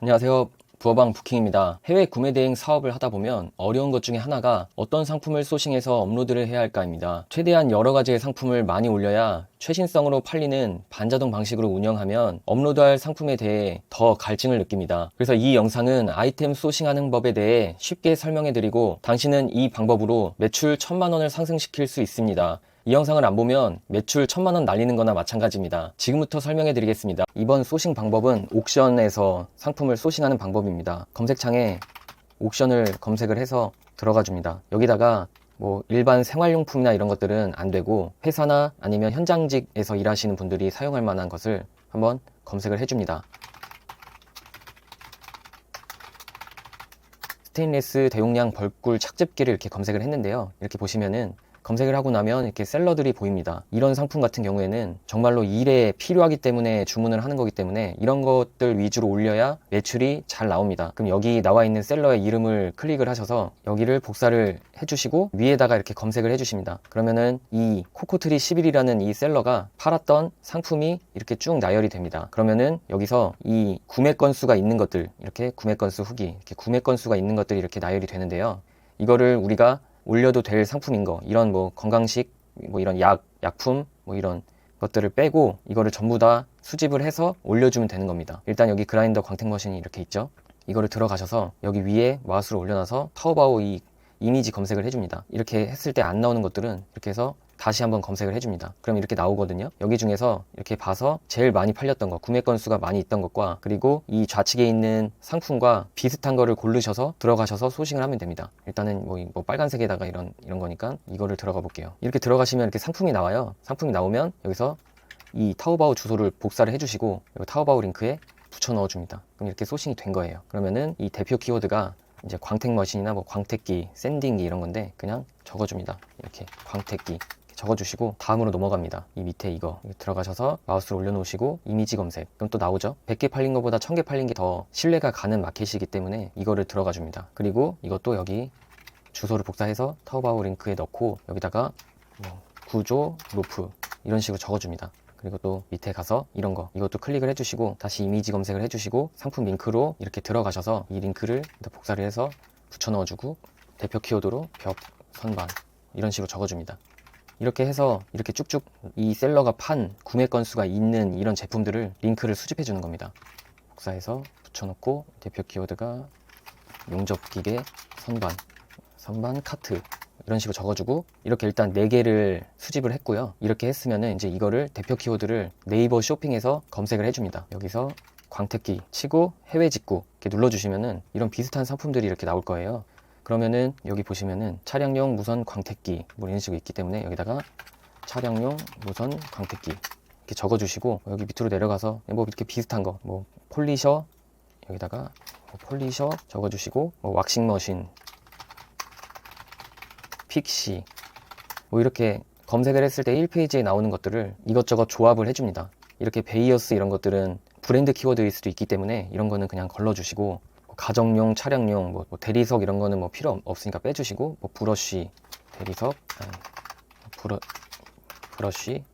안녕하세요. 부어방 부킹입니다. 해외 구매 대행 사업을 하다 보면 어려운 것 중에 하나가 어떤 상품을 소싱해서 업로드를 해야 할까입니다. 최대한 여러 가지의 상품을 많이 올려야 최신성으로 팔리는 반자동 방식으로 운영하면 업로드할 상품에 대해 더 갈증을 느낍니다. 그래서 이 영상은 아이템 소싱하는 법에 대해 쉽게 설명해드리고 당신은 이 방법으로 매출 1000만 원을 상승시킬 수 있습니다. 이 영상을 안 보면 매출 1000만 원 날리는 거나 마찬가지입니다. 지금부터 설명해 드리겠습니다. 이번 소싱 방법은 옥션에서 상품을 소싱하는 방법입니다. 검색창에 옥션을 검색을 해서 들어가 줍니다. 여기다가 뭐 일반 생활용품이나 이런 것들은 안 되고 회사나 아니면 현장직에서 일하시는 분들이 사용할 만한 것을 한번 검색을 해줍니다. 스테인리스 대용량 벌꿀 착즙기를 이렇게 검색을 했는데요. 이렇게 보시면은 검색을 하고 나면 이렇게 셀러들이 보입니다. 이런 상품 같은 경우에는 정말로 일에 필요하기 때문에 주문을 하는 거기 때문에 이런 것들 위주로 올려야 매출이 잘 나옵니다. 그럼 여기 나와 있는 셀러의 이름을 클릭을 하셔서 여기를 복사를 해주시고 위에다가 이렇게 검색을 해주십니다. 그러면은 이 코코트리 11이라는 이 셀러가 팔았던 상품이 이렇게 쭉 나열이 됩니다. 그러면은 여기서 이 구매 건수가 있는 것들, 이렇게 구매 건수 후기, 이렇게 구매 건수가 있는 것들이 이렇게 나열이 되는데요. 이거를 우리가 올려도 될 상품인 거, 이런 뭐 건강식, 뭐 이런 약품, 뭐 이런 것들을 빼고 이거를 전부 다 수집을 해서 올려주면 되는 겁니다. 일단 여기 그라인더 광택 머신이 이렇게 있죠. 이거를 들어가셔서 여기 위에 마우스를 올려놔서 타오바오 이 이미지 검색을 해줍니다. 이렇게 했을 때 안 나오는 것들은 이렇게 해서 다시 한번 검색을 해줍니다. 그럼 이렇게 나오거든요. 여기 중에서 이렇게 봐서 제일 많이 팔렸던 거, 구매 건수가 많이 있던 것과 그리고 이 좌측에 있는 상품과 비슷한 거를 고르셔서 들어가셔서 소싱을 하면 됩니다. 일단은 뭐 빨간색에다가 이런 거니까 이거를 들어가 볼게요. 이렇게 들어가시면 이렇게 상품이 나와요. 상품이 나오면 여기서 이 타오바오 주소를 복사를 해주시고 여기 타오바오 링크에 붙여 넣어줍니다. 그럼 이렇게 소싱이 된 거예요. 그러면은 이 대표 키워드가 이제 광택 머신이나 뭐 광택기, 샌딩기 이런 건데 그냥 적어줍니다. 이렇게 광택기 적어주시고 다음으로 넘어갑니다. 이 밑에 이거 들어가셔서 마우스를 올려놓으시고 이미지 검색. 그럼 또 나오죠. 100개 팔린 것보다 1000개 팔린 게 더 신뢰가 가는 마켓이기 때문에 이거를 들어가 줍니다. 그리고 이것도 여기 주소를 복사해서 타오바오 링크에 넣고 여기다가 뭐 구조, 로프 이런 식으로 적어줍니다. 그리고 또 밑에 가서 이런 거 이것도 클릭을 해주시고 다시 이미지 검색을 해주시고 상품 링크로 이렇게 들어가셔서 이 링크를 복사를 해서 붙여 넣어주고 대표 키워드로 벽, 선반 이런 식으로 적어줍니다. 이렇게 해서 이렇게 쭉쭉 이 셀러가 판 구매 건수가 있는 이런 제품들을 링크를 수집해 주는 겁니다. 복사해서 붙여놓고 대표 키워드가 용접기계, 선반 카트 이런 식으로 적어주고 이렇게 일단 4개를 수집을 했고요. 이렇게 했으면은 이제 이거를 대표 키워드를 네이버 쇼핑에서 검색을 해줍니다. 여기서 광택기 치고 해외 직구 이렇게 눌러주시면은 이런 비슷한 상품들이 이렇게 나올 거예요. 그러면은 여기 보시면은 차량용 무선 광택기 뭐 이런 식으로 있기 때문에 여기다가 차량용 무선 광택기 이렇게 적어주시고 여기 밑으로 내려가서 뭐 이렇게 비슷한 거 뭐 폴리셔 여기다가 뭐 폴리셔 적어주시고 뭐 왁싱 머신 픽시 뭐 이렇게 검색을 했을 때 1페이지에 나오는 것들을 이것저것 조합을 해줍니다. 이렇게 베이어스 이런 것들은 브랜드 키워드일 수도 있기 때문에 이런 거는 그냥 걸러주시고 가정용, 차량용, 뭐 대리석 이런 거는 뭐 필요 없으니까 빼주시고 뭐 브러쉬, 대리석, 브러쉬,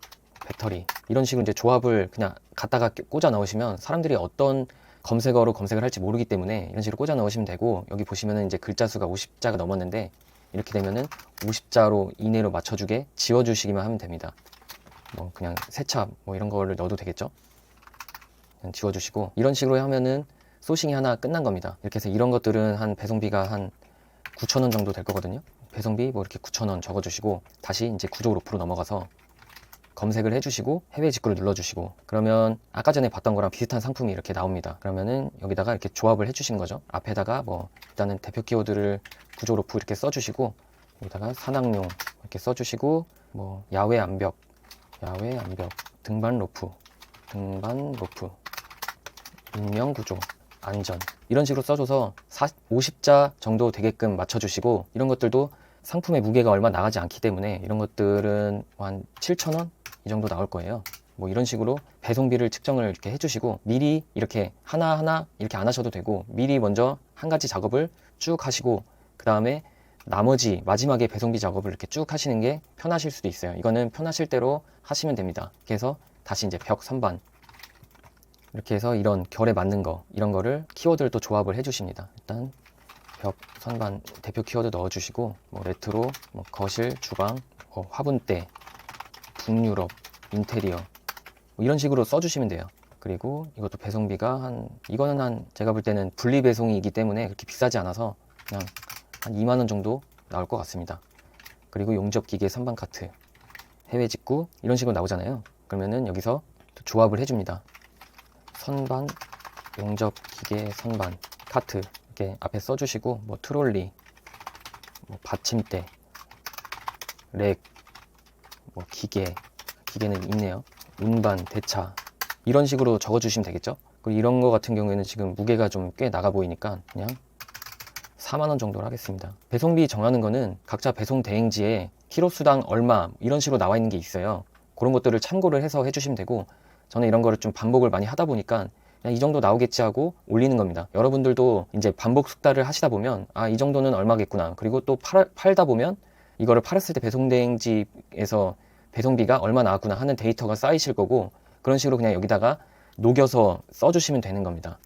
배터리 이런 식으로 이제 조합을 그냥 갖다가 꽂아 넣으시면 사람들이 어떤 검색어로 검색을 할지 모르기 때문에 이런 식으로 꽂아 넣으시면 되고 여기 보시면은 이제 글자 수가 50자가 넘었는데 이렇게 되면은 50자로 이내로 맞춰주게 지워주시기만 하면 됩니다. 뭐 그냥 세차 뭐 이런 거를 넣어도 되겠죠? 그냥 지워주시고 이런 식으로 하면은 소싱이 하나 끝난 겁니다. 이렇게 해서 이런 것들은 한 배송비가 한 9,000원 정도 될 거거든요. 배송비 뭐 이렇게 9,000원 적어주시고 다시 이제 구조 로프로 넘어가서 검색을 해주시고 해외 직구를 눌러주시고 그러면 아까 전에 봤던 거랑 비슷한 상품이 이렇게 나옵니다. 그러면은 여기다가 이렇게 조합을 해주시는 거죠. 앞에다가 뭐 일단은 대표 키워드를 구조 로프 이렇게 써주시고 여기다가 산악용 이렇게 써주시고 뭐 야외 암벽 등반 로프 인명 구조 안전 이런 식으로 써줘서 50자 정도 되게끔 맞춰주시고 이런 것들도 상품의 무게가 얼마 나가지 않기 때문에 이런 것들은 한 7,000원 이 정도 나올 거예요. 뭐 이런 식으로 배송비를 측정을 이렇게 해주시고 미리 이렇게 하나하나 이렇게 안 하셔도 되고 미리 먼저 한 가지 작업을 쭉 하시고 그 다음에 나머지 마지막에 배송비 작업을 이렇게 쭉 하시는 게 편하실 수도 있어요. 이거는 편하실 대로 하시면 됩니다. 그래서 다시 이제 벽 선반 이렇게 해서 이런 결에 맞는 거, 이런 거를 키워드를 또 조합을 해주십니다. 일단 벽, 선반 대표 키워드 넣어주시고, 뭐 레트로, 뭐 거실, 주방, 뭐 화분대, 북유럽, 인테리어, 뭐 이런 식으로 써주시면 돼요. 그리고 이것도 배송비가 이거는 제가 볼 때는 분리 배송이기 때문에 그렇게 비싸지 않아서 그냥 한 2만 원 정도 나올 것 같습니다. 그리고 용접기계 선반 카트, 해외 직구 이런 식으로 나오잖아요. 그러면은 여기서 조합을 해줍니다. 선반, 용접기계 선반, 카트 이렇게 앞에 써주시고, 뭐 트롤리, 뭐 받침대, 렉, 뭐 기계는 있네요. 운반, 대차 이런 식으로 적어주시면 되겠죠. 그리고 이런 거 같은 경우에는 지금 무게가 좀 꽤 나가 보이니까 그냥 4만 원 정도로 하겠습니다. 배송비 정하는 거는 각자 배송 대행지에 키로수당 얼마 이런 식으로 나와 있는 게 있어요. 그런 것들을 참고를 해서 해주시면 되고, 저는 이런 거를 좀 반복을 많이 하다 보니까 그냥 이 정도 나오겠지 하고 올리는 겁니다. 여러분들도 이제 반복 숙달을 하시다 보면 이 정도는 얼마겠구나, 그리고 또 팔다 보면 이거를 팔았을 때 배송 대행지에서 배송비가 얼마 나왔구나 하는 데이터가 쌓이실 거고, 그런 식으로 그냥 여기다가 녹여서 써주시면 되는 겁니다.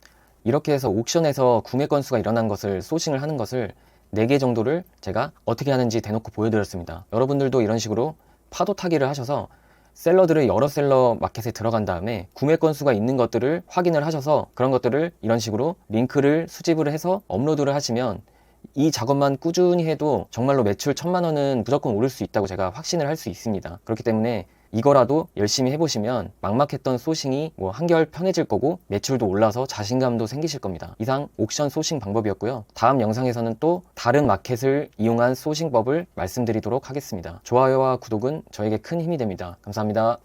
이렇게 해서 옥션에서 구매 건수가 일어난 것을 소싱을 하는 것을 4개 정도를 제가 어떻게 하는지 대놓고 보여드렸습니다. 여러분들도 이런 식으로 파도 타기를 하셔서 셀러들을 여러 셀러 마켓에 들어간 다음에 구매 건수가 있는 것들을 확인을 하셔서 그런 것들을 이런 식으로 링크를 수집을 해서 업로드를 하시면 이 작업만 꾸준히 해도 정말로 매출 1,000만 원은 무조건 오를 수 있다고 제가 확신을 할 수 있습니다. 그렇기 때문에 이거라도 열심히 해보시면 막막했던 소싱이 뭐 한결 편해질 거고 매출도 올라서 자신감도 생기실 겁니다. 이상 옥션 소싱 방법이었고요. 다음 영상에서는 또 다른 마켓을 이용한 소싱법을 말씀드리도록 하겠습니다. 좋아요와 구독은 저에게 큰 힘이 됩니다. 감사합니다.